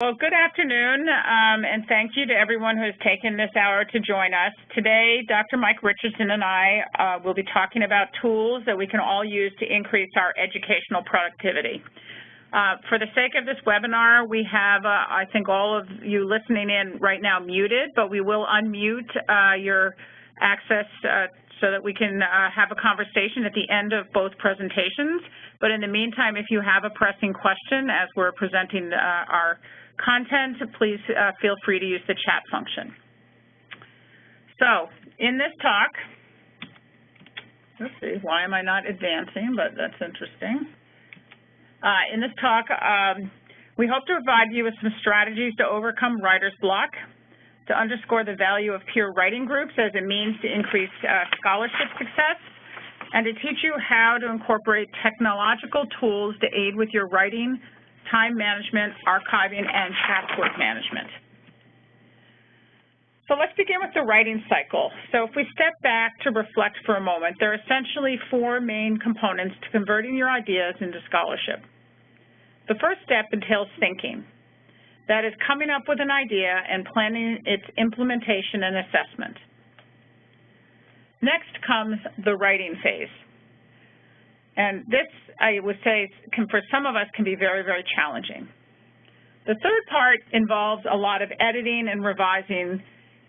Well, good afternoon, and thank you to everyone who has taken this hour to join us. Today, Dr. Mike Richardson and I will be talking about tools that we can all use to increase our educational productivity. For the sake of this webinar, we have, I think, all of you listening in right now muted, but we will unmute your access so that we can have a conversation at the end of both presentations. But in the meantime, if you have a pressing question as we're presenting our content, please feel free to use the chat function. So, in this talk, let's see, why am I not advancing, but that's interesting. In this talk, we hope to provide you with some strategies to overcome writer's block, to underscore the value of peer writing groups as a means to increase scholarship success, and to teach you how to incorporate technological tools to aid with your writing, time management, archiving, and task management. So let's begin with the writing cycle. So if we step back to reflect for a moment, there are essentially four main components to converting your ideas into scholarship. The first step entails thinking. That is coming up with an idea and planning its implementation and assessment. Next comes the writing phase. And this, I would say, for some of us can be very, very challenging. The third part involves a lot of editing and revising,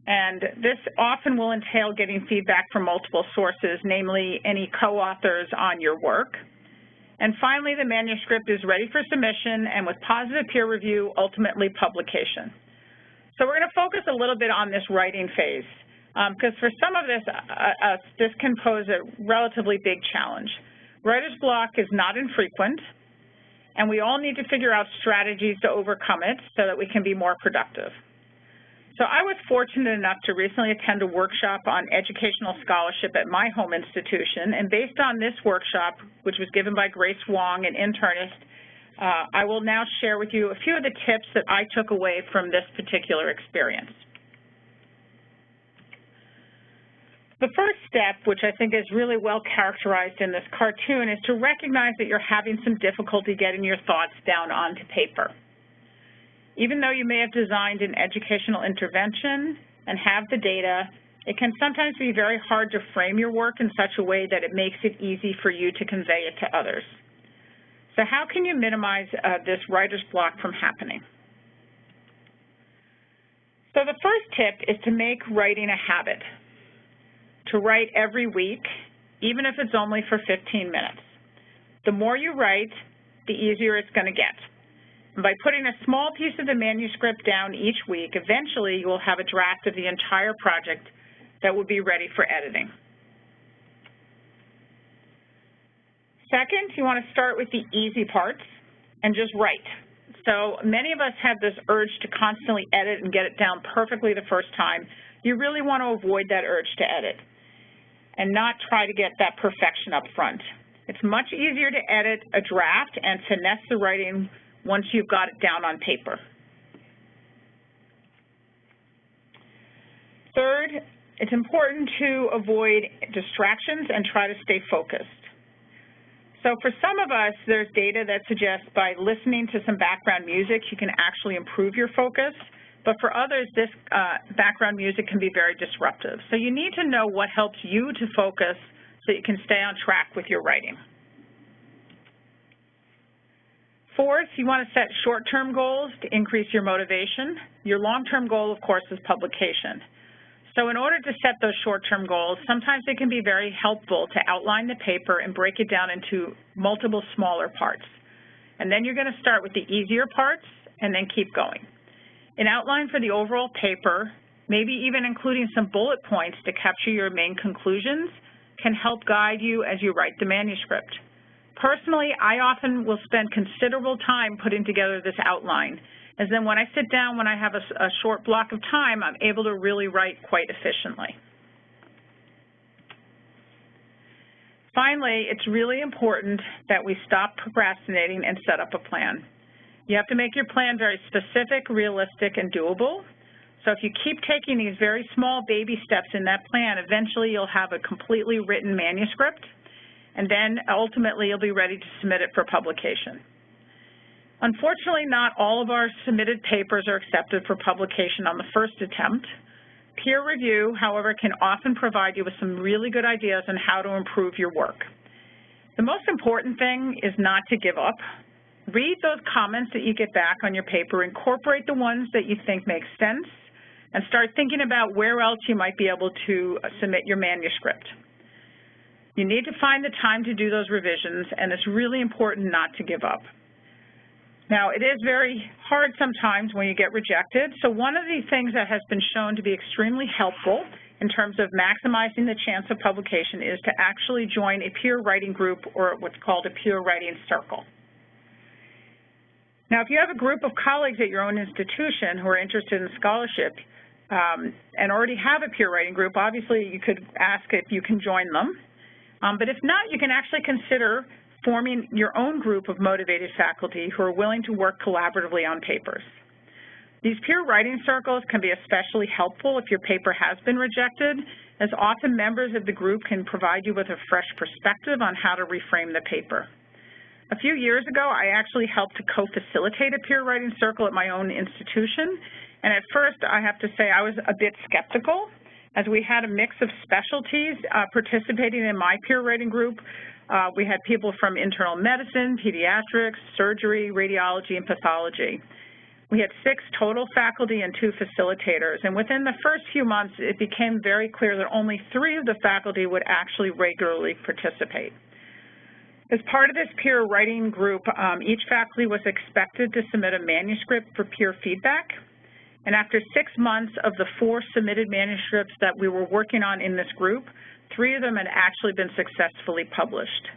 and this often will entail getting feedback from multiple sources, namely any co-authors on your work. And finally, the manuscript is ready for submission and with positive peer review, ultimately publication. So we're going to focus a little bit on this writing phase, because for some of this can pose a relatively big challenge. Writer's block is not infrequent, and we all need to figure out strategies to overcome it so that we can be more productive. So I was fortunate enough to recently attend a workshop on educational scholarship at my home institution, and based on this workshop, which was given by Grace Wong, an internist, I will now share with you a few of the tips that I took away from this particular experience. The first step, which I think is really well characterized in this cartoon, is to recognize that you're having some difficulty getting your thoughts down onto paper. Even though you may have designed an educational intervention and have the data, it can sometimes be very hard to frame your work in such a way that it makes it easy for you to convey it to others. So how can you minimize this writer's block from happening? So the first tip is to make writing a habit. To write every week, even if it's only for 15 minutes. The more you write, the easier it's going to get. And by putting a small piece of the manuscript down each week, eventually you will have a draft of the entire project that will be ready for editing. Second, you want to start with the easy parts and just write. So many of us have this urge to constantly edit and get it down perfectly the first time. You really want to avoid that urge to edit and not try to get that perfection up front. It's much easier to edit a draft and finesse the writing once you've got it down on paper. Third, it's important to avoid distractions and try to stay focused. So for some of us, there's data that suggests by listening to some background music, you can actually improve your focus. But for others, this background music can be very disruptive. So you need to know what helps you to focus so you can stay on track with your writing. Fourth, you want to set short-term goals to increase your motivation. Your long-term goal, of course, is publication. So in order to set those short-term goals, sometimes it can be very helpful to outline the paper and break it down into multiple smaller parts. And then you're going to start with the easier parts and then keep going. An outline for the overall paper, maybe even including some bullet points to capture your main conclusions, can help guide you as you write the manuscript. Personally, I often will spend considerable time putting together this outline, as then when I sit down, when I have a short block of time, I'm able to really write quite efficiently. Finally, it's really important that we stop procrastinating and set up a plan. You have to make your plan very specific, realistic, and doable. So if you keep taking these very small baby steps in that plan, eventually you'll have a completely written manuscript, and then ultimately you'll be ready to submit it for publication. Unfortunately, not all of our submitted papers are accepted for publication on the first attempt. Peer review, however, can often provide you with some really good ideas on how to improve your work. The most important thing is not to give up. Read those comments that you get back on your paper, incorporate the ones that you think make sense, and start thinking about where else you might be able to submit your manuscript. You need to find the time to do those revisions, and it's really important not to give up. Now, it is very hard sometimes when you get rejected, so one of the things that has been shown to be extremely helpful in terms of maximizing the chance of publication is to actually join a peer writing group or what's called a peer writing circle. Now, if you have a group of colleagues at your own institution who are interested in scholarship and already have a peer writing group, obviously you could ask if you can join them. But if not, you can actually consider forming your own group of motivated faculty who are willing to work collaboratively on papers. These peer writing circles can be especially helpful if your paper has been rejected, as often members of the group can provide you with a fresh perspective on how to reframe the paper. A few years ago, I actually helped to co-facilitate a peer writing circle at my own institution, and at first, I have to say, I was a bit skeptical, as we had a mix of specialties participating in my peer writing group. We had people from internal medicine, pediatrics, surgery, radiology, and pathology. We had 6 total faculty and 2 facilitators, and within the first few months, it became very clear that only 3 of the faculty would actually regularly participate. As part of this peer writing group, each faculty was expected to submit a manuscript for peer feedback, and after 6 months of the 4 submitted manuscripts that we were working on in this group, 3 of them had actually been successfully published.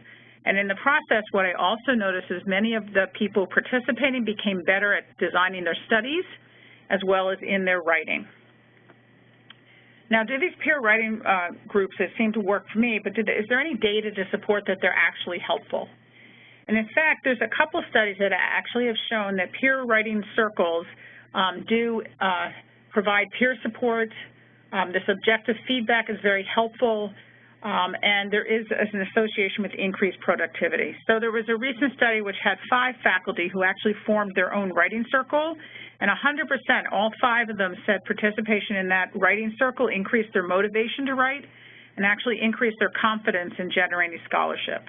And in the process, what I also noticed is many of the people participating became better at designing their studies as well as in their writing. Now, do these peer writing groups that seem to work for me, but is there any data to support that they're actually helpful? And in fact, there's a couple studies that actually have shown that peer writing circles do provide peer support. This objective feedback is very helpful, and there is an association with increased productivity. So there was a recent study which had 5 faculty who actually formed their own writing circle, and 100%, all 5 of them said participation in that writing circle increased their motivation to write and actually increased their confidence in generating scholarship.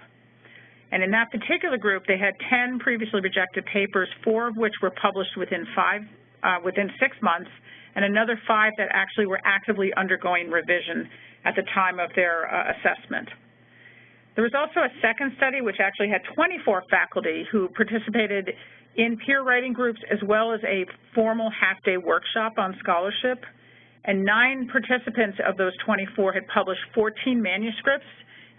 And in that particular group, they had 10 previously rejected papers, 4 of which were published within 6 months, and another 5 that actually were actively undergoing revision at the time of their assessment. There was also a second study which actually had 24 faculty who participated in peer writing groups as well as a formal half-day workshop on scholarship, and 9 participants of those 24 had published 14 manuscripts,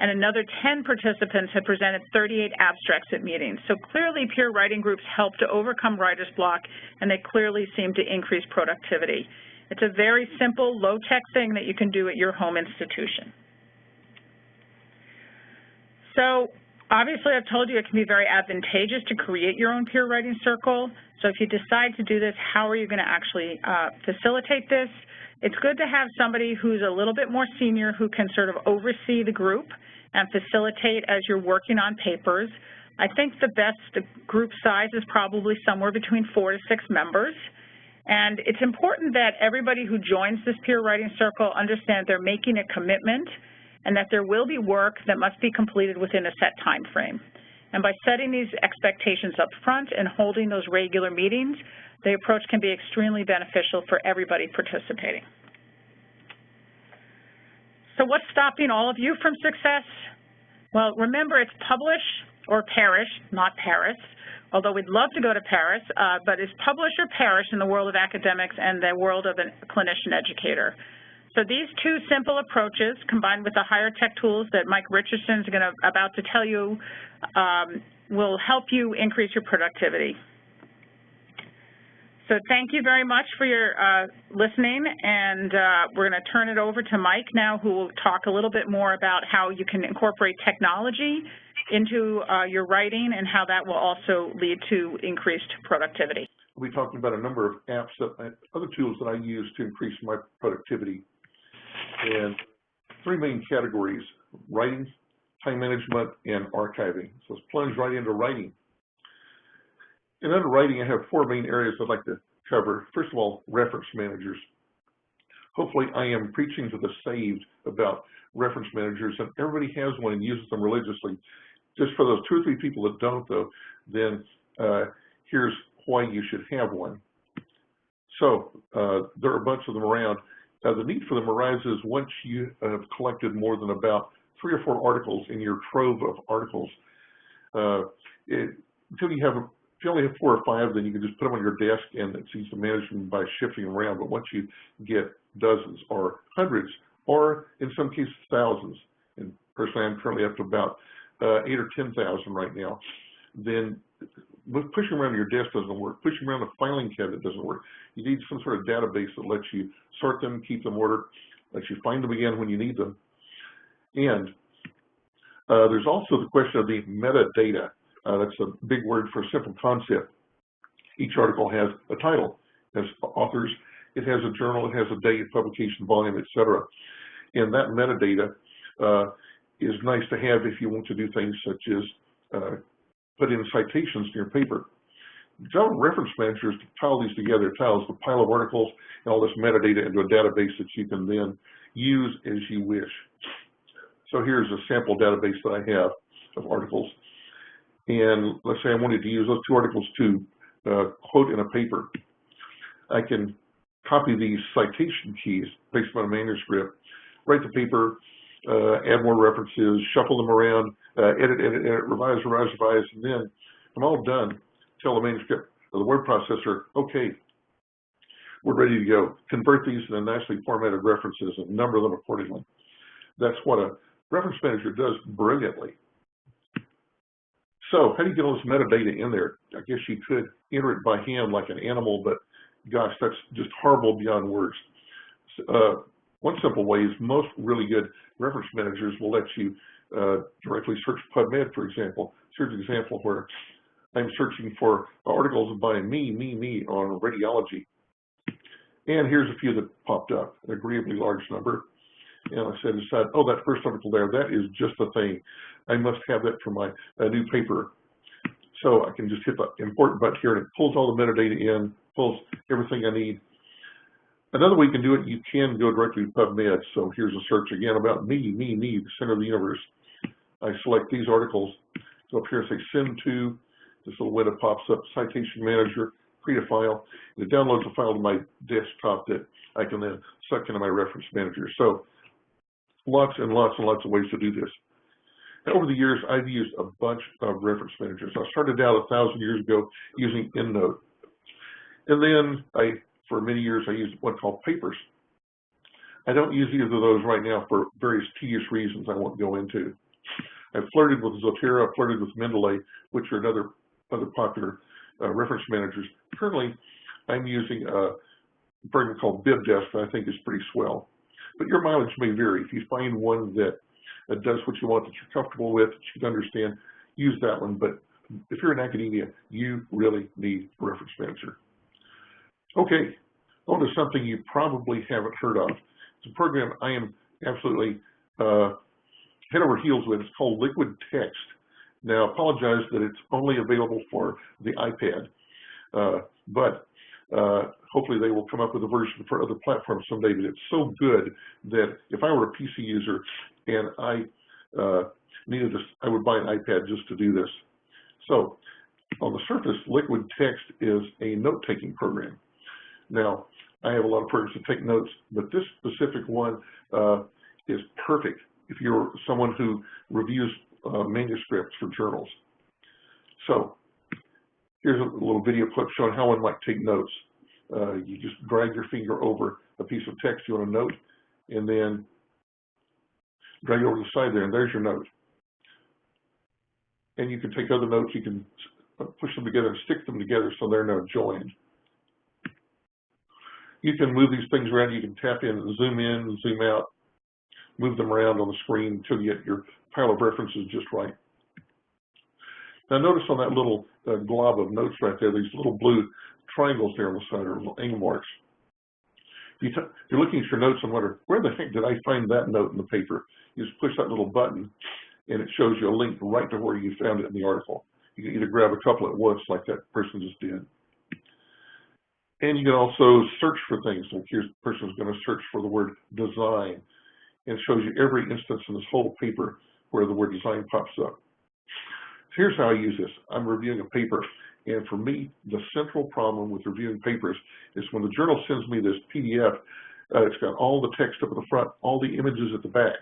and another 10 participants had presented 38 abstracts at meetings. So clearly peer writing groups help to overcome writer's block, and they clearly seem to increase productivity. It's a very simple, low-tech thing that you can do at your home institution. So obviously I've told you it can be very advantageous to create your own peer writing circle. So if you decide to do this, how are you going to actually facilitate this? It's good to have somebody who's a little bit more senior who can sort of oversee the group and facilitate as you're working on papers. I think the best group size is probably somewhere between 4 to 6 members. And it's important that everybody who joins this peer writing circle understand they're making a commitment and that there will be work that must be completed within a set time frame. And by setting these expectations up front and holding those regular meetings, the approach can be extremely beneficial for everybody participating. So what's stopping all of you from success? Well, remember, it's publish or perish, not Paris, although we'd love to go to Paris, but it's publish or perish in the world of academics and the world of a clinician educator. So these 2 simple approaches, combined with the higher tech tools that Mike Richardson is about to tell you, will help you increase your productivity. So thank you very much for your listening, and we're going to turn it over to Mike now, who will talk a little bit more about how you can incorporate technology into your writing and how that will also lead to increased productivity. We'll be talking about a number of apps, other tools that I use to increase my productivity, and 3 main categories: writing, time management, and archiving. So let's plunge right into writing. In underwriting, I have 4 main areas I'd like to cover. First of all, reference managers. Hopefully, I am preaching to the saved about reference managers, and everybody has one and uses them religiously. Just for those 2 or 3 people that don't, though, then here's why you should have one. So there are a bunch of them around. The need for them arises once you have collected more than about 3 or 4 articles in your trove of articles. Until you have, if you only have 4 or 5, then you can just put them on your desk and it's easy to manage them by shifting them around. But once you get dozens or hundreds, or in some cases thousands, and personally I'm currently up to about 8 or 10,000 right now, then pushing around your desk doesn't work. Pushing around a filing cabinet doesn't work. You need some sort of database that lets you sort them, keep them ordered, lets you find them again when you need them. And there's also the question of the metadata. That's a big word for a simple concept. Each article has a title, has authors, it has a journal, it has a date, publication volume, etc. And that metadata is nice to have if you want to do things such as put in citations in your paper. The job of reference manager is to tile these together, tiles the pile of articles and all this metadata into a database that you can then use as you wish. So here's a sample database that I have of articles. And let's say I wanted to use those 2 articles to quote in a paper. I can copy these citation keys based on a manuscript, write the paper, add more references, shuffle them around, edit, revise, and then I'm all done. Tell the manuscript or the word processor, okay, we're ready to go. Convert these into nicely formatted references and number them accordingly. That's what a reference manager does brilliantly. So how do you get all this metadata in there? I guess you could enter it by hand like an animal, but gosh, that's just horrible beyond words. One simple way is most really good reference managers will let you directly search PubMed, for example. Here's an example where I'm searching for articles by me on radiology. And here's a few that popped up, an agreeably large number. And I decided, oh, that first article there, that is just the thing. I must have that for my new paper. So I can just hit the import button here and it pulls all the metadata in, pulls everything I need. Another way you can do it, you can go directly to PubMed. So here's a search again about me, the center of the universe. I select these articles, go up here and say send to, this little window pops up, citation manager, create a file, and it downloads a file to my desktop that I can then suck into my reference manager. So lots and lots and lots of ways to do this. And over the years, I've used a bunch of reference managers. I started out 1,000 years ago using EndNote. And then for many years, I used one called Papers. I don't use either of those right now for various tedious reasons I won't go into. I've flirted with Zotero, I've flirted with Mendeley, which are other popular reference managers. Currently, I'm using a program called BibDesk that I think is pretty swell. But your mileage may vary. If you find one that does what you want, that you're comfortable with, that you can understand, use that one. But if you're in academia, you really need a reference manager. Okay, on to something you probably haven't heard of. It's a program I am absolutely head over heels with. It's called Liquid Text. Now, I apologize that it's only available for the iPad, but hopefully they will come up with a version for other platforms someday. But it's so good that if I were a PC user and I needed this, I would buy an iPad just to do this. So on the surface, Liquid Text is a note-taking program. Now, I have a lot of programs to take notes, but this specific one is perfect if you're someone who reviews manuscripts for journals. So here's a little video clip showing how one might take notes. You just drag your finger over a piece of text you want to note, and then drag it over the side there, and there's your note. And you can take other notes, you can push them together and stick them together so they're now joined. You can move these things around, you can tap in, zoom out, move them around on the screen until you get your pile of references just right. Now notice on that little glob of notes right there, these little blue triangles there on the side are little angle marks. If you're looking at your notes and wonder, where the heck did I find that note in the paper? You just push that little button and it shows you a link right to where you found it in the article. You can either grab a couple at once like that person just did. And you can also search for things. So here's the person's going to search for the word design, and it shows you every instance in this whole paper where the word design pops up. So here's how I use this. I'm reviewing a paper, and for me, the central problem with reviewing papers is when the journal sends me this PDF, it's got all the text up at the front, all the images at the back,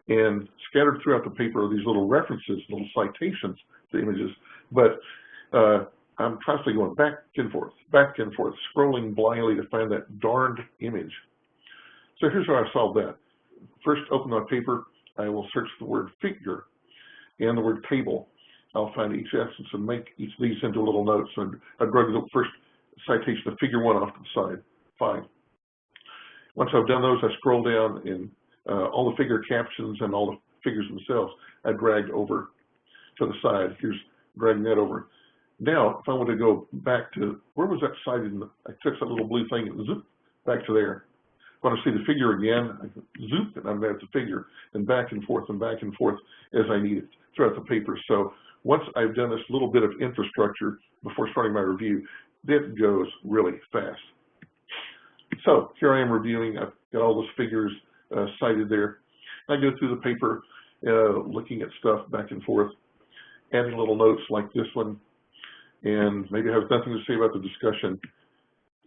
and scattered throughout the paper are these little references, little citations to images, but I'm constantly going back and forth, scrolling blindly to find that darned image. So here's how I solve that. First, open my paper. I will search the word figure and the word table. I'll find each instance and make each of these into little notes. And I'd grab the first citation of figure 1 off to the side. Fine. Once I've done those, I scroll down and all the figure captions and all the figures themselves, I drag over to the side. Here's dragging that over. Now, if I want to go back to, where was that cited? I took that little blue thing and zoop, back to there. If I want to see the figure again, I zoop, and I'm at the figure, and back and forth as I need it throughout the paper. So once I've done this little bit of infrastructure before starting my review, it goes really fast. So here I am reviewing. I've got all those figures cited there. I go through the paper, looking at stuff back and forth, adding little notes like this one, and maybe I have nothing to say about the discussion.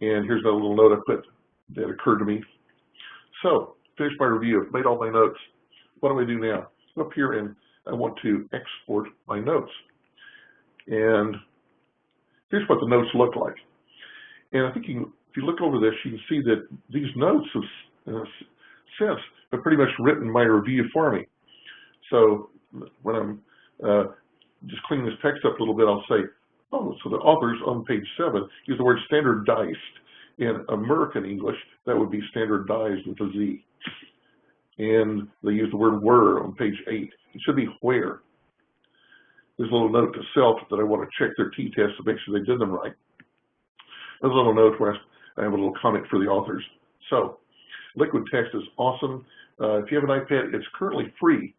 And here's another little note I put that occurred to me. So, finished my review, I've made all my notes. What do I do now? Up here, and I want to export my notes. And here's what the notes look like. And I think if you look over this, you can see that these notes have since have pretty much written my review for me. So when I'm just cleaning this text up a little bit, I'll say, oh, so the authors on page 7 use the word standardized. In American English, that would be standardized with a Z. And they use the word were on page 8. It should be where. There's a little note to self that I want to check their t-test to make sure they did them right. There's a little note where I have a little comment for the authors. So, liquid text is awesome. If you have an iPad, it's currently free,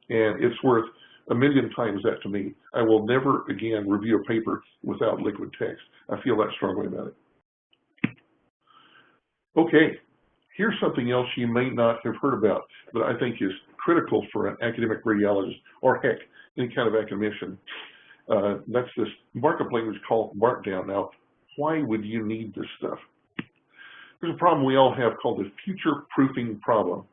and it's worth a million times that to me. I will never again review a paper without liquid text. I feel that strongly about it. Okay, here's something else you may not have heard about, but I think is critical for an academic radiologist, or heck, any kind of academician. That's this markup language called Markdown. Now, why would you need this stuff? There's a problem we all have called the future-proofing problem.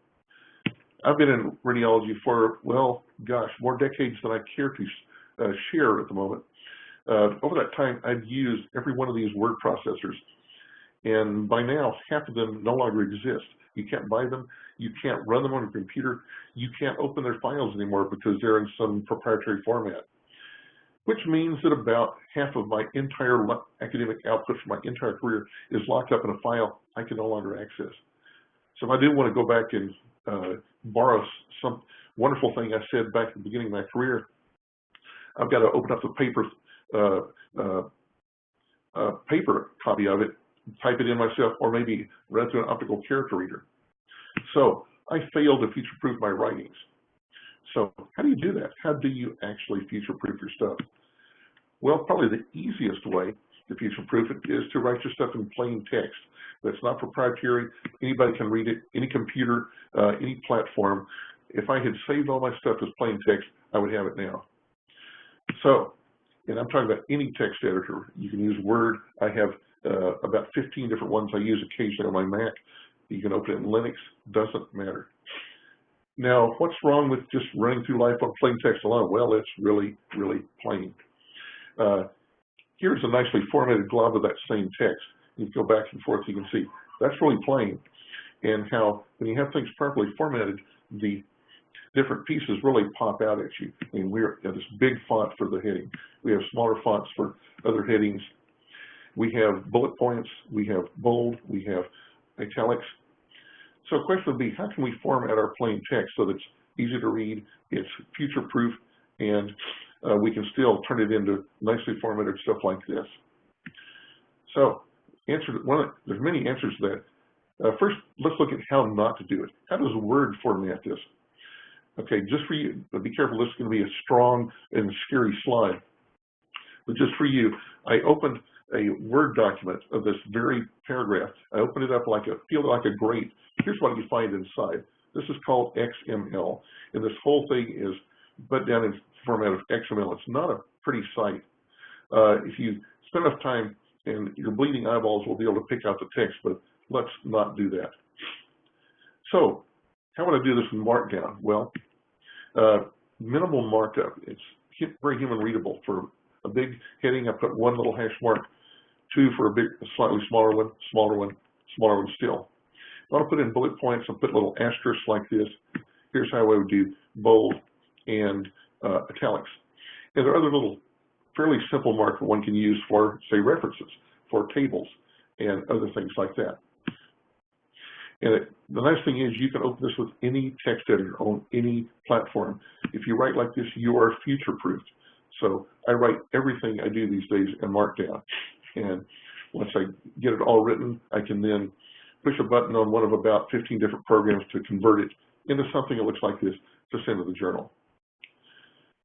I've been in radiology for, well, gosh, more decades than I care to share at the moment. Over that time, I've used every one of these word processors. And by now, half of them no longer exist. You can't buy them. You can't run them on your computer. You can't open their files anymore because they're in some proprietary format, which means that about half of my entire academic output for my entire career is locked up in a file I can no longer access. So if I do want to go back and borrow some wonderful thing I said back at the beginning of my career, I've got to open up the paper copy of it, type it in myself, or maybe run it through an optical character reader. So I failed to future-proof my writings. So how do you do that? How do you actually future-proof your stuff? Well, probably the easiest way to future-proof it is to write your stuff in plain text. That's not proprietary. Anybody can read it, any computer, any platform. If I had saved all my stuff as plain text, I would have it now. So, and I'm talking about any text editor. You can use Word. I have about 15 different ones I use occasionally on my Mac. You can open it in Linux, doesn't matter. Now, what's wrong with just running through life on plain text alone? Well, it's really, really plain. Here's a nicely formatted glob of that same text. You can go back and forth, you can see that's really plain. And how, when you have things properly formatted, the different pieces really pop out at you. I mean, we have this big font for the heading. We have smaller fonts for other headings. We have bullet points, we have bold, we have italics. So the question would be, how can we format our plain text so that it's easy to read, it's future-proof, and we can still turn it into nicely formatted stuff like this? So, there's many answers to that. First, let's look at how not to do it. How does Word format this? Okay, just for you, but be careful, this is going to be a strong and scary slide. But just for you, I opened a Word document of this very paragraph. I opened it up like feel like a grate. Here's what you find inside. This is called XML, and this whole thing is put down in format of XML. It's not a pretty sight. If you spend enough time and your bleeding eyeballs will be able to pick out the text, but let's not do that. So, how would I do this in Markdown? Well, minimal markup. It's very human readable. For a big heading, I put one little hash mark, two for a slightly smaller one, smaller one still. If I want to put in bullet points and put little asterisks like this, here's how I would do bold and italics. And there are other little fairly simple marks that one can use for, say, references, for tables, and other things like that. And the nice thing is you can open this with any text editor on any platform. If you write like this, you are future-proofed. So I write everything I do these days in Markdown. And once I get it all written, I can then push a button on one of about 15 different programs to convert it into something that looks like this to send to the journal.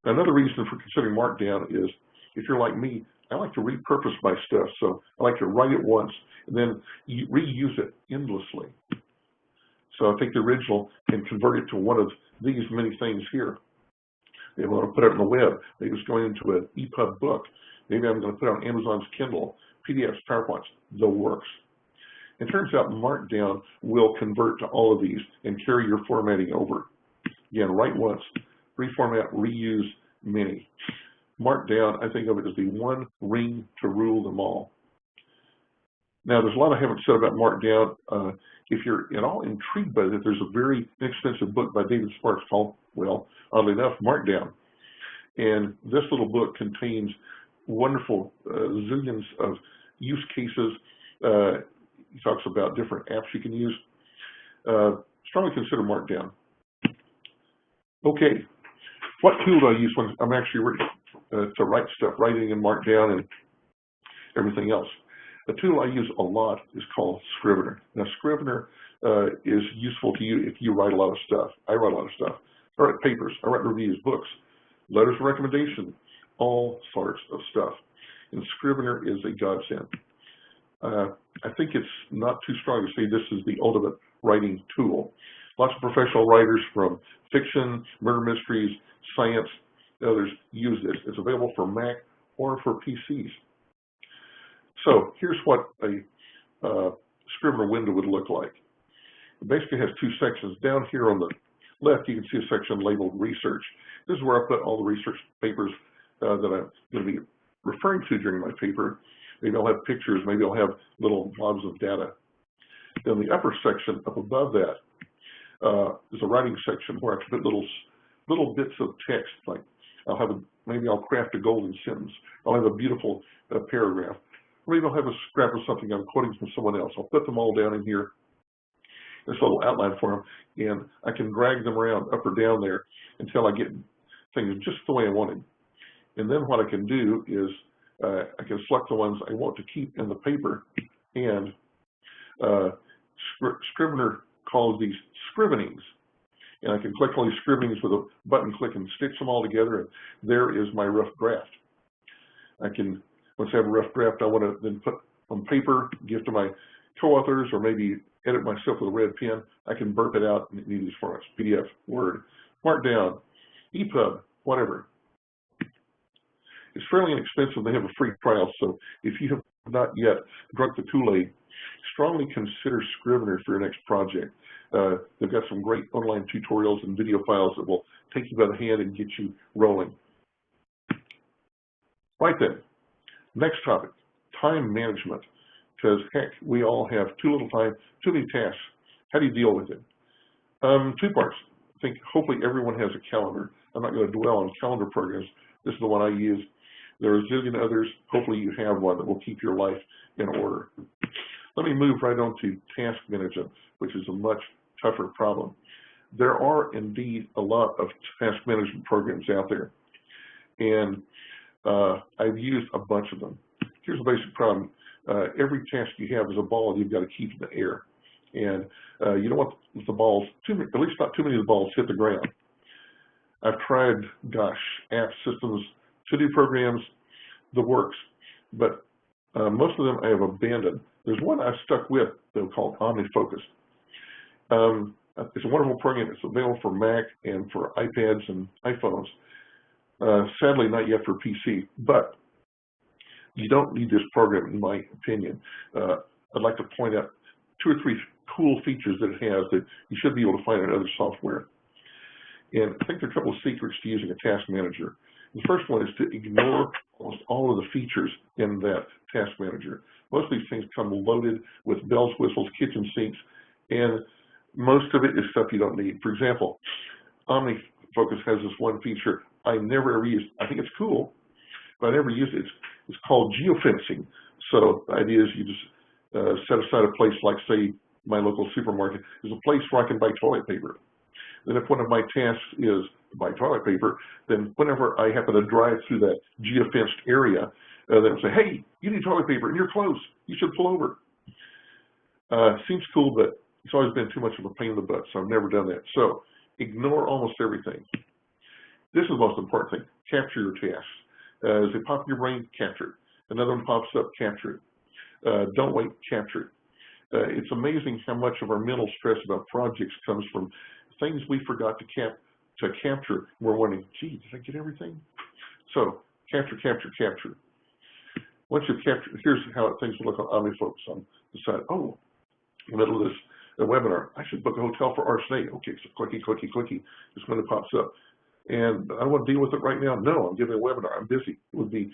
Another reason for considering Markdown is, if you're like me, I like to repurpose my stuff. So I like to write it once and then reuse it endlessly. So I take the original and convert it to one of these many things here. Maybe I want to put it on the web. Maybe it's going into an EPUB book. Maybe I'm going to put it on Amazon's Kindle, PDFs, PowerPoints, the works. It turns out Markdown will convert to all of these and carry your formatting over. Again, write once, reformat, reuse many. Markdown, I think of it as the one ring to rule them all. Now, there's a lot I haven't said about Markdown. If you're at all intrigued by it, there's a very inexpensive book by David Sparks called, well, oddly enough, Markdown. And this little book contains wonderful zillions of use cases. He talks about different apps you can use. Strongly consider Markdown. Okay, what tool do I use when I'm actually to write stuff, writing in Markdown and everything else? The tool I use a lot is called Scrivener. Now, Scrivener is useful to you if you write a lot of stuff. I write a lot of stuff. I write papers, I write reviews, books, letters of recommendation, all sorts of stuff. And Scrivener is a godsend. I think it's not too strong to say this is the ultimate writing tool. Lots of professional writers from fiction, murder mysteries, science, others use this. It's available for Mac or for PCs. So here's what a Scrivener window would look like. It basically has two sections. Down here on the left, you can see a section labeled Research. This is where I put all the research papers that I'm going to be referring to during my paper. Maybe I'll have pictures, maybe I'll have little blobs of data. Then the upper section up above that is a writing section where I can put little bits of text, like maybe I'll craft a golden sentence. I'll have a beautiful paragraph. Or maybe I'll have a scrap of something I'm quoting from someone else. I'll put them all down in here, this little outline for them, and I can drag them around up or down there until I get things just the way I want them. And then what I can do is I can select the ones I want to keep in the paper, and Scrivener calls these scrivenings. And I can click on these scrivenings with a button click and stitch them all together, and there is my rough draft. I can, once I have a rough draft, I want to then put on paper, give to my co-authors, or maybe edit myself with a red pen. I can burp it out in any of these formats: PDF, Word, Markdown, EPUB, whatever. It's fairly inexpensive. They have a free trial, so if you have not yet drunk the Kool-Aid, strongly consider Scrivener for your next project. They've got some great online tutorials and video files that will take you by the hand and get you rolling. Right then, next topic, time management. Because, heck, we all have too little time, too many tasks. How do you deal with it? Two parts. I think hopefully everyone has a calendar. I'm not going to dwell on calendar programs. This is the one I use. There are a zillion others. Hopefully you have one that will keep your life in order. Let me move right on to task management, which is a much tougher problem. There are indeed a lot of task management programs out there, and I've used a bunch of them. Here's the basic problem. Every task you have is a ball you've got to keep in the air, and you don't want the balls, at least not too many of the balls, hit the ground. I've tried, gosh, app systems, to-do programs, the works, but most of them I have abandoned. There's one I stuck with, though, called OmniFocus. It's a wonderful program. It's available for Mac and for iPads and iPhones. Sadly, not yet for PC, but you don't need this program, in my opinion. I'd like to point out 2 or 3 cool features that it has that you should be able to find in other software. And I think there are a couple of secrets to using a task manager. The first one is to ignore almost all of the features in that task manager. Most of these things come loaded with bells, whistles, kitchen sinks, and most of it is stuff you don't need. For example, OmniFocus has this one feature I never ever used. I think it's cool, but I never used it. It's called geofencing. So the idea is you just set aside a place like, say, my local supermarket is a place where I can buy toilet paper. Then if one of my tasks is to buy toilet paper, then whenever I happen to drive through that geofenced area, they'll say, hey, you need toilet paper and you're close. You should pull over. Seems cool, but it's always been too much of a pain in the butt, so I've never done that. So ignore almost everything. This is the most important thing. Capture your tasks. As they pop in your brain, capture it. Another one pops up, capture it. Don't wait, capture it. It's amazing how much of our mental stress about projects comes from things we forgot to capture. We're wondering, gee, did I get everything? So capture, capture, capture. Once you've captured, here's how things look on OmniFocus. On the side, oh, in the middle of this webinar, I should book a hotel for our stay. Okay, so clicky, clicky, clicky. This window pops up. And I don't want to deal with it right now. No, I'm giving a webinar. I'm busy. It would be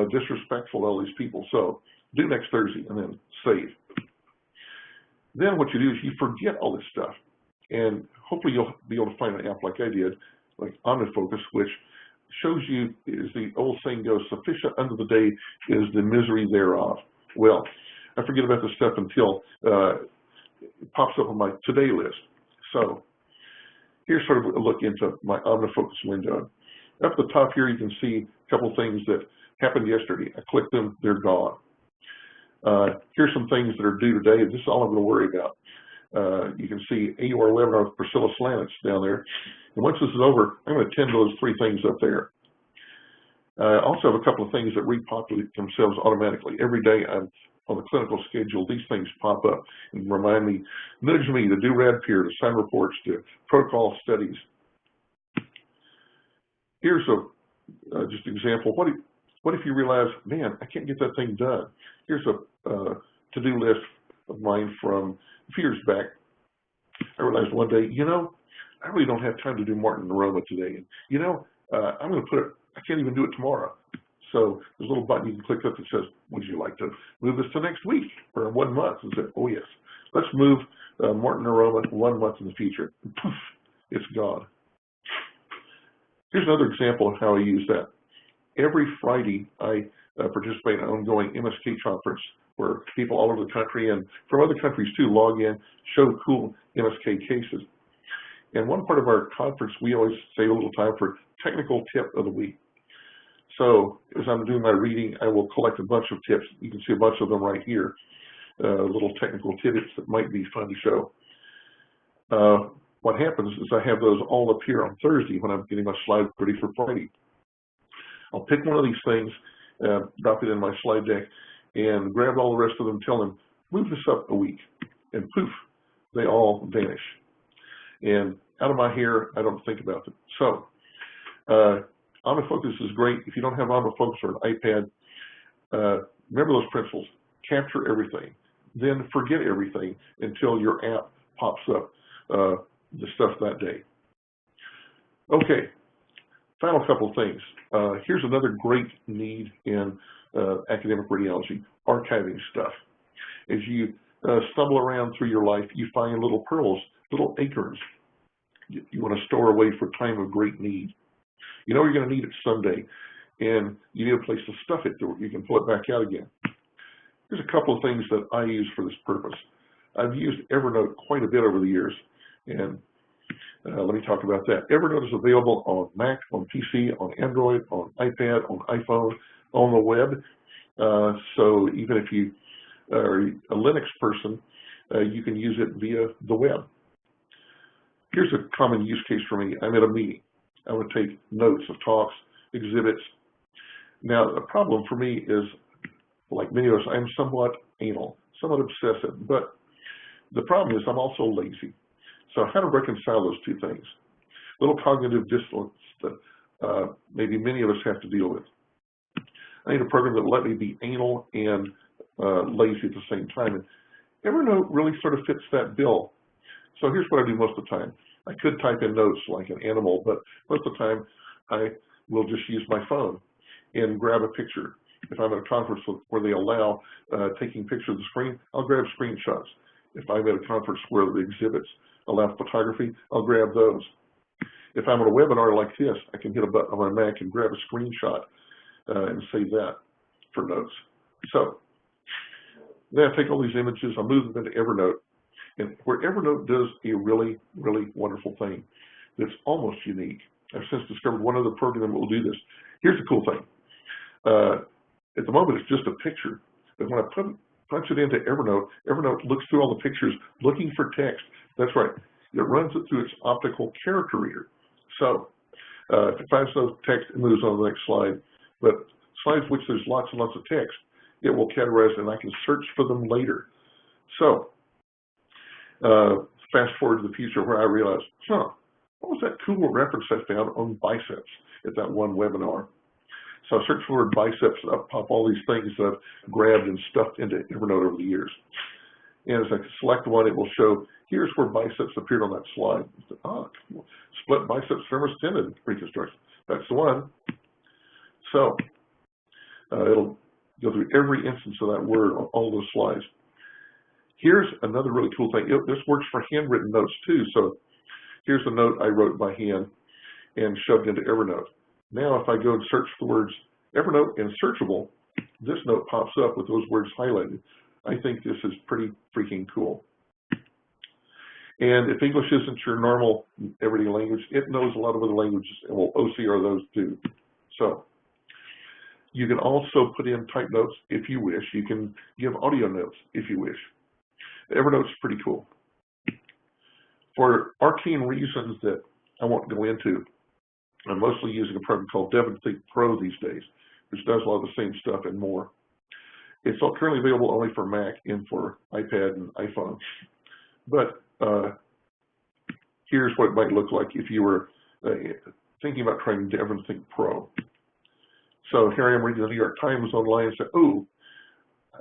disrespectful to all these people. So do next Thursday and then save. Then what you do is you forget all this stuff. And hopefully you'll be able to find an app like I did, like OmniFocus, which shows you, as the old saying goes, sufficient unto the day is the misery thereof. Well, I forget about this stuff until it pops up on my today list. So here's sort of a look into my OmniFocus window. Up at the top here, you can see a couple things that happened yesterday. I click them, they're gone. Here's some things that are due today. This is all I'm going to worry about. You can see AUR webinar with Priscilla Slanetz down there. And once this is over, I'm going to attend to those 3 things up there. I also have a couple of things that repopulate themselves automatically. Every day I'm on the clinical schedule, these things pop up and remind me, nudge me to do RadPeer, to sign reports, to protocol studies. Here's just an example. What if you realize, man, I can't get that thing done? Here's a to-do list of mine from a few years back. I realized one day, you know, I really don't have time to do Martin Aroma today. And, you know, I'm going to put it, I can't even do it tomorrow. So there's a little button you can click up that says, would you like to move this to next week or 1 month? And say, oh, yes. Let's move Martin Aroma 1 month in the future. And poof, it's gone. Here's another example of how I use that. Every Friday, I participate in an ongoing MSK conference where people all over the country and from other countries too log in, show cool MSK cases. And one part of our conference, we always save a little time for technical tip of the week. So as I'm doing my reading, I will collect a bunch of tips. You can see a bunch of them right here, little technical tidbits that might be fun to show. What happens is I have those all up here on Thursday when I'm getting my slides ready for Friday. I'll pick one of these things, drop it in my slide deck, and grab all the rest of them, tell them, move this up a week. And poof, they all vanish. And out of my hair, I don't think about them. So OmniFocus is great. If you don't have OmniFocus or an iPad, remember those principles. Capture everything. Then forget everything until your app pops up the stuff that day. Okay, final couple of things. Here's another great need in academic radiology, archiving stuff. As you stumble around through your life, you find little pearls, little acorns you want to store away for time of great need. You know you're going to need it someday, and you need a place to stuff it so you can pull it back out again. Here's a couple of things that I use for this purpose. I've used Evernote quite a bit over the years, and let me talk about that. Evernote is available on Mac, on PC, on Android, on iPad, on iPhone, on the web. So even if you are a Linux person, you can use it via the web. Here's a common use case for me. I'm at a meeting. I would take notes of talks, exhibits. Now, the problem for me is, like many of us, I'm somewhat anal, somewhat obsessive, but the problem is I'm also lazy. So how to reconcile those two things? Little cognitive dissonance that maybe many of us have to deal with. I need a program that will let me be anal and lazy at the same time. And Evernote really sort of fits that bill. So here's what I do most of the time. I could type in notes like an animal, but most of the time I will just use my phone and grab a picture. If I'm at a conference where they allow taking pictures of the screen, I'll grab screenshots. If I'm at a conference where the exhibits allow photography, I'll grab those. If I'm at a webinar like this, I can hit a button on my Mac and grab a screenshot and save that for notes. So then I take all these images, I move them into Evernote, and where Evernote does a really, really wonderful thing that's almost unique. I've since discovered one other program that will do this. Here's the cool thing. At the moment, it's just a picture, but when I punch it into Evernote, Evernote looks through all the pictures looking for text. That's right. It runs it through its optical character reader. So if it finds no text, it moves on to the next slide. But slides which there's lots and lots of text, it will categorize and I can search for them later. So fast forward to the future where I realized, what was that cool reference I found on biceps at that one webinar? So I searched for the word biceps and up pop all these things that I've grabbed and stuffed into Evernote over the years. And as I select one, it will show, here's where biceps appeared on that slide. Split biceps femoris tendon reconstruction. That's the one. So it'll go through every instance of that word on all those slides. Here's another really cool thing. This works for handwritten notes too. So here's a note I wrote by hand and shoved into Evernote. Now if I go and search for the words Evernote and searchable, this note pops up with those words highlighted. I think this is pretty freaking cool. And if English isn't your normal everyday language, it knows a lot of other languages and will OCR those too. So you can also put in type notes if you wish. You can give audio notes if you wish. Evernote's pretty cool. For arcane reasons that I won't go into, I'm mostly using a program called DevonThink Pro these days, which does a lot of the same stuff and more. It's currently available only for Mac and for iPad and iPhone. But here's what it might look like if you were thinking about trying DevonThink Pro. So here I am reading the New York Times online and say, oh,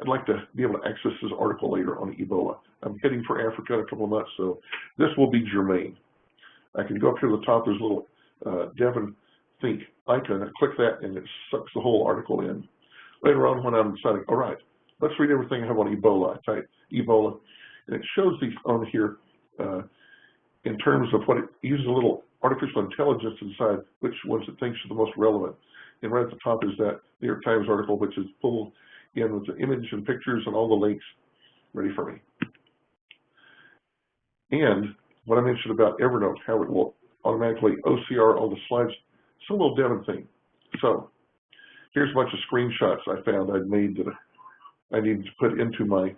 I'd like to be able to access this article later on Ebola. I'm heading for Africa in a couple of months, so this will be germane. I can go up to the top, there's a little DevonThink icon, I click that and it sucks the whole article in. Later on when I'm deciding, all right, let's read everything I have on Ebola. I type Ebola, and it shows these on here in terms of what it uses a little artificial intelligence to decide which ones it thinks are the most relevant. And right at the top is that New York Times article, which is full in with the image and pictures and all the links ready for me. And what I mentioned about Evernote, how it will automatically OCR all the slides, it's a little DevonThink. So here's a bunch of screenshots I found I'd made that I needed to put into my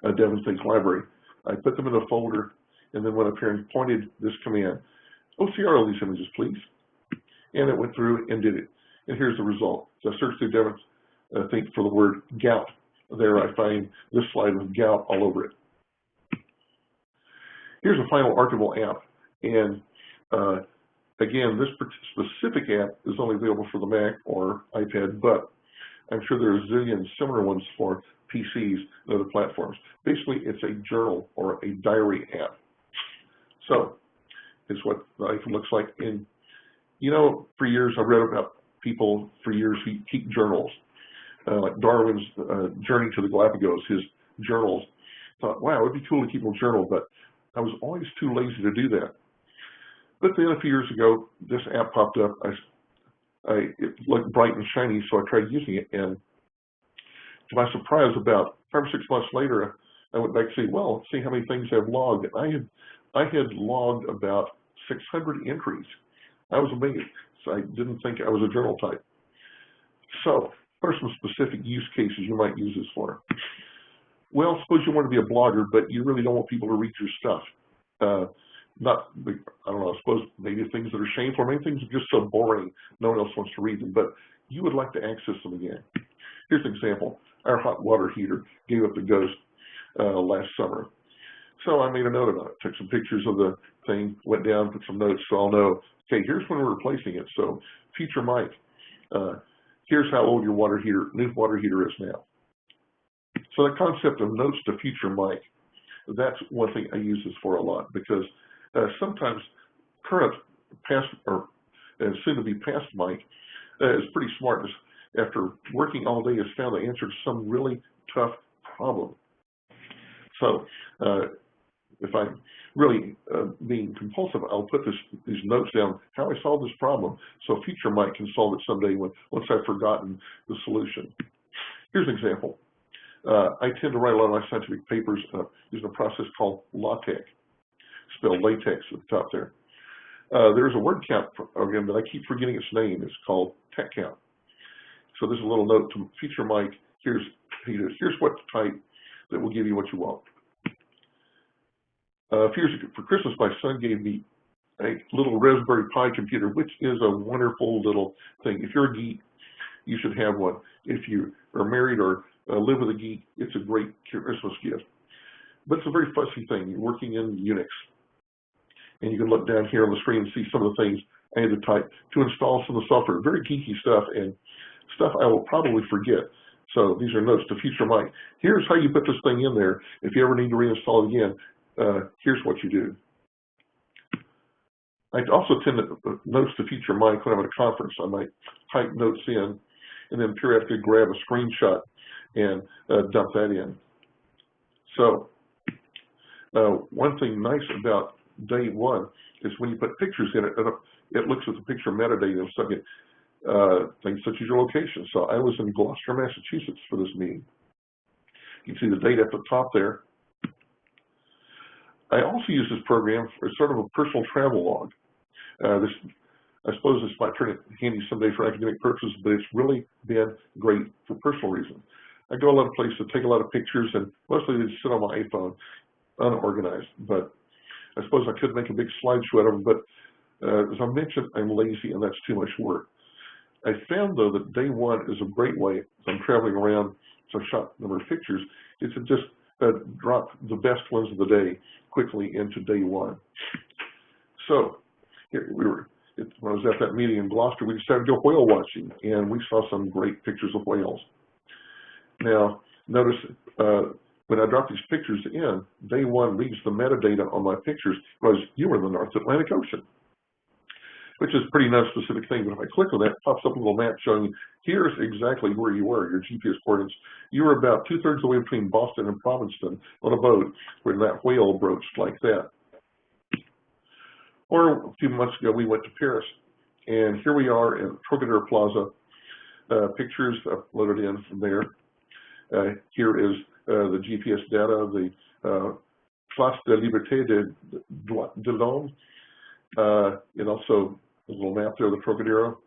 DevonThink library. I put them in a folder and then went up here and pointed this command, OCR all these images, please. And it went through and did it. And here's the result. So I searched through DevonThink for the word gout. There I find this slide with gout all over it. Here's a final archival app. And again, this specific app is only available for the Mac or iPad, but I'm sure there are a zillion similar ones for PCs and other platforms. Basically, it's a journal or a diary app. So it's what the icon looks like. And you know, for years, I've read about people for years who keep journals, like Darwin's Journey to the Galapagos, his journals. Thought, wow, it'd be cool to keep a journal, but I was always too lazy to do that. But then a few years ago, this app popped up. It looked bright and shiny, so I tried using it. And to my surprise, about 5 or 6 months later, I went back to see, well, let's see how many things I've logged. And I had logged about 600 entries. I was amazed. So I didn't think I was a journal type. So what are some specific use cases you might use this for? Well, suppose you want to be a blogger, but you really don't want people to read your stuff. I don't know, I suppose maybe things that are shameful, maybe things are just so boring, no one else wants to read them. But you would like to access them again. Here's an example. Our hot water heater gave up the ghost last summer. So I made a note about it, took some pictures of the thing, went down, put some notes so I'll know, okay, here's when we're replacing it. So future Mike, here's how old your new water heater is now. So the concept of notes to future Mike, that's one thing I use this for a lot, because sometimes current, past, or soon to be past Mike is pretty smart. After working all day, has found the answer to some really tough problem. So if I'm really being compulsive, I'll put these notes down, how I solved this problem, so future Mike can solve it someday once I've forgotten the solution. Here's an example. I tend to write a lot of my scientific papers using a process called LaTeX, spelled latex at the top there. There's a word count program that I keep forgetting its name. It's called tech count. So there's a little note to future Mike. Here's what to type that will give you what you want. A few years ago for Christmas, my son gave me a little Raspberry Pi computer, which is a wonderful little thing. If you're a geek, you should have one. If you are married or live with a geek, it's a great Christmas gift. But it's a very fussy thing. You're working in Unix. And you can look down here on the screen and see some of the things I had to type to install some of the software. Very geeky stuff and stuff I will probably forget. So these are notes to future Mike. Here's how you put this thing in there. If you ever need to reinstall it again, here's what you do. I also tend to notes to future Mike when I'm at a conference. I might type notes in and then periodically grab a screenshot and dump that in. So one thing nice about day one is when you put pictures in it, it looks at the picture metadata and stuff, things such as your location. So I was in Gloucester, Massachusetts for this meeting. You can see the date at the top there. I also use this program for sort of a personal travel log. I suppose this might turn it handy someday for academic purposes, but it's really been great for personal reasons. I go a lot of places, take a lot of pictures, and mostly they just sit on my iPhone, unorganized. But I suppose I could make a big slideshow out of them, but as I mentioned, I'm lazy and that's too much work. I found, though, that day one is a great way, if I'm traveling around, so I've shot a number of pictures, is to just drop the best ones of the day quickly into day one. So here when I was at that meeting in Gloucester, we decided to go whale watching, and we saw some great pictures of whales. Now, notice when I drop these pictures in, day one reads the metadata on my pictures was you were in the North Atlantic Ocean, which is a pretty non-specific thing, but if I click on that, it pops up a little map showing you, here's exactly where you were, your GPS coordinates. You were about 2/3 of the way between Boston and Provincetown on a boat when that whale broached like that. Or a few months ago, we went to Paris, and here we are in Trocadero Plaza. Pictures uploaded in from there. Here is the GPS data, the Place de Liberté de l'Homme, and also a little map there of the Trocadero.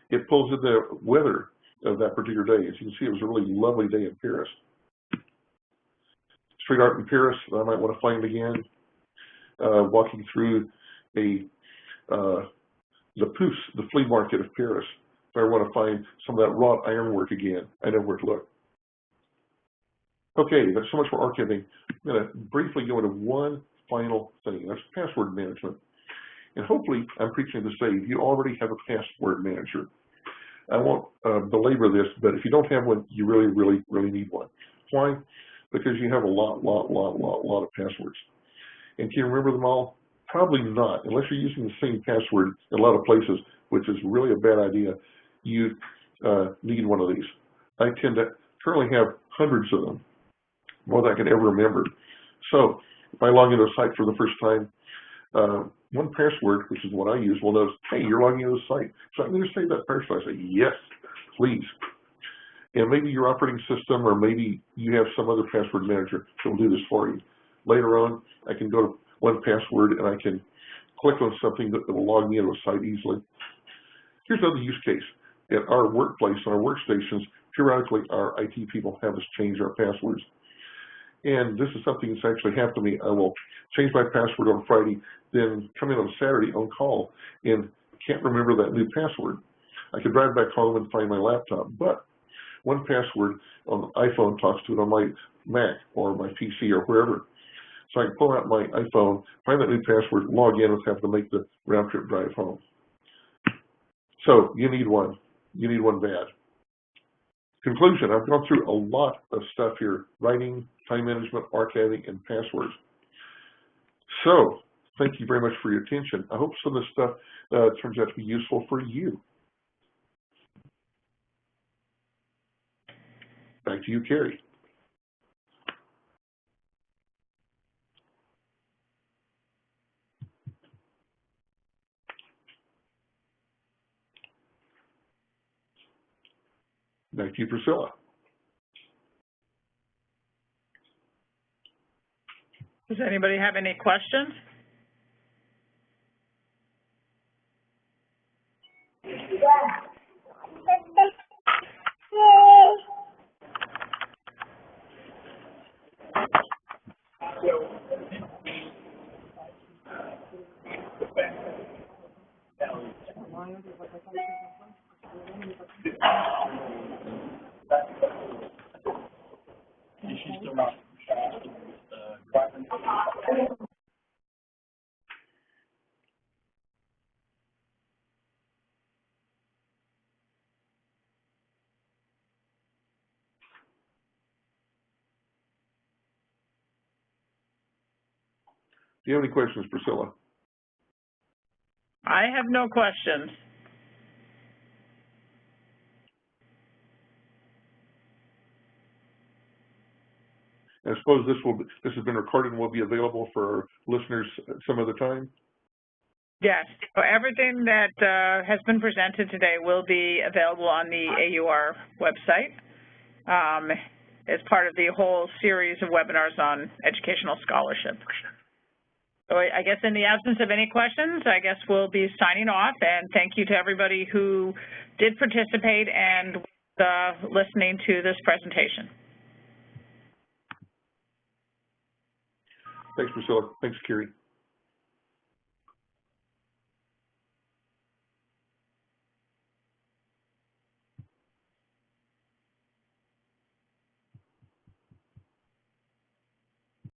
It pulls in the weather of that particular day. As you can see, it was a really lovely day in Paris. Street art in Paris, I might want to find again. Walking through the Pousse, the flea market of Paris. If I want to find some of that wrought ironwork again, I know where to look. Okay, that's so much for archiving. I'm going to briefly go into one final thing. That's password management. And hopefully, I'm preaching to say you already have a password manager. I won't belabor this, but if you don't have one, you really, really, really need one. Why? Because you have a lot of passwords. And can you remember them all? Probably not, unless you're using the same password in a lot of places, which is really a bad idea. You need one of these. I tend to currently have hundreds of them, more than I can ever remember. So if I log into a site for the first time, one password, which is what I use, will notice, hey, you're logging into the site. So I'm going to save that password. I say, yes, please. And maybe your operating system, or maybe you have some other password manager that will do this for you. Later on, I can go to one password and I can click on something that will log me into a site easily. Here's another use case. At our workplace, on our workstations, periodically our IT people have us change our passwords. And this is something that's actually happened to me. I will change my password on Friday, then come in on Saturday on call and can't remember that new password. I could drive back home and find my laptop, but one password on the iPhone talks to it on my Mac or my PC or wherever. So I can pull out my iPhone, find that new password, log in without having to make the round trip drive home. So you need one. You need one bad. Conclusion, I've gone through a lot of stuff here: writing, time management, archiving, and passwords. So thank you very much for your attention. I hope some of this stuff turns out to be useful for you. Back to you, Carrie. Back to you, Priscilla. Does anybody have any questions? Do you have any questions, Priscilla? I have no questions. I suppose this has been recorded and will be available for listeners some other time? Yes, so everything that has been presented today will be available on the AUR website as part of the whole series of webinars on educational scholarship. So I guess in the absence of any questions, I guess we'll be signing off, and thank you to everybody who did participate and listening to this presentation. Thanks, Priscilla. Thanks, Carrie.